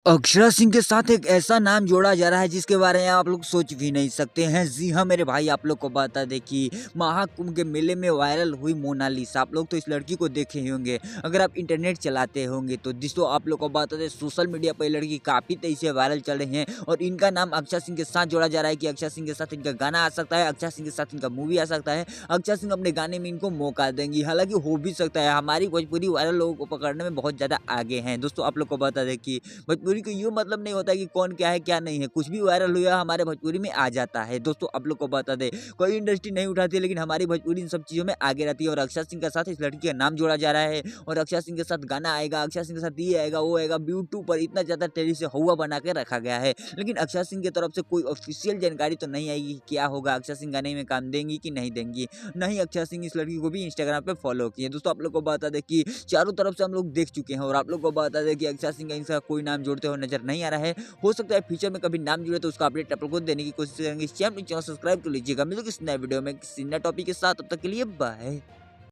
अक्षरा सिंह के साथ एक ऐसा नाम जोड़ा जा रहा है जिसके बारे में आप लोग सोच भी नहीं सकते हैं। जी हाँ मेरे भाई, आप लोग को बता दें कि महाकुंभ के मेले में वायरल हुई मोनालिसा, आप लोग तो इस लड़की को देखे ही होंगे। अगर आप इंटरनेट चलाते होंगे तो दोस्तों आप लोग को बता दें, सोशल मीडिया पर ये लड़की काफ़ी तेजी से वायरल चल रही है और इनका नाम अक्षरा सिंह के साथ जोड़ा जा रहा है कि अक्षरा सिंह के साथ इनका गाना आ सकता है, अक्षरा सिंह के साथ इनका मूवी आ सकता है, अक्षरा सिंह अपने गाने में इनको मौका देंगी। हालांकि हो भी सकता है, हमारी भोजपुरी वायरल लोगों को पकड़ने में बहुत ज़्यादा आगे हैं। दोस्तों आप लोग को बता दें कि भोजपुरी का यूँ मतलब नहीं होता कि कौन क्या है क्या नहीं है, कुछ भी वायरल हुआ हमारे भोजपुरी में आ जाता है। दोस्तों आप लोग को बता दें, कोई इंडस्ट्री नहीं उठाती है लेकिन हमारी भोजपुरी इन सब चीज़ों में आगे रहती है और अक्षरा सिंह के साथ इस लड़की का नाम जोड़ा जा रहा है और अक्षरा सिंह के साथ गाना आएगा, अक्षरा सिंह के साथ ये आएगा वो आएगा। यूट्यूब पर इतना ज़्यादा तेजी से हवा बना के रखा गया है, लेकिन अक्षरा सिंह की तरफ से कोई ऑफिशियल जानकारी तो नहीं आएगी कि क्या होगा, अक्षरा सिंह गाने में काम देंगी कि नहीं देंगी। नहीं, अक्षरा सिंह इस लड़की को भी इंस्टाग्राम पे फॉलो किए। दोस्तों आप लोग को बता दें कि चारों तरफ से हम लोग देख चुके हैं और आप लोग को बता दें कि अक्षरा सिंह का इनका कोई नाम जोड़ते हुए नजर नहीं आ रहा है। हो सकता है फ्यूचर में कभी नाम जुड़े तो उसका अपडेट आप लोग को देने की कोशिश करेंगे। इस चैनल सब्सक्राइब कर लीजिएगा। मिलेंगे किसी नए वीडियो में किसी नए टॉपिक के साथ, तब तक के लिए बाय।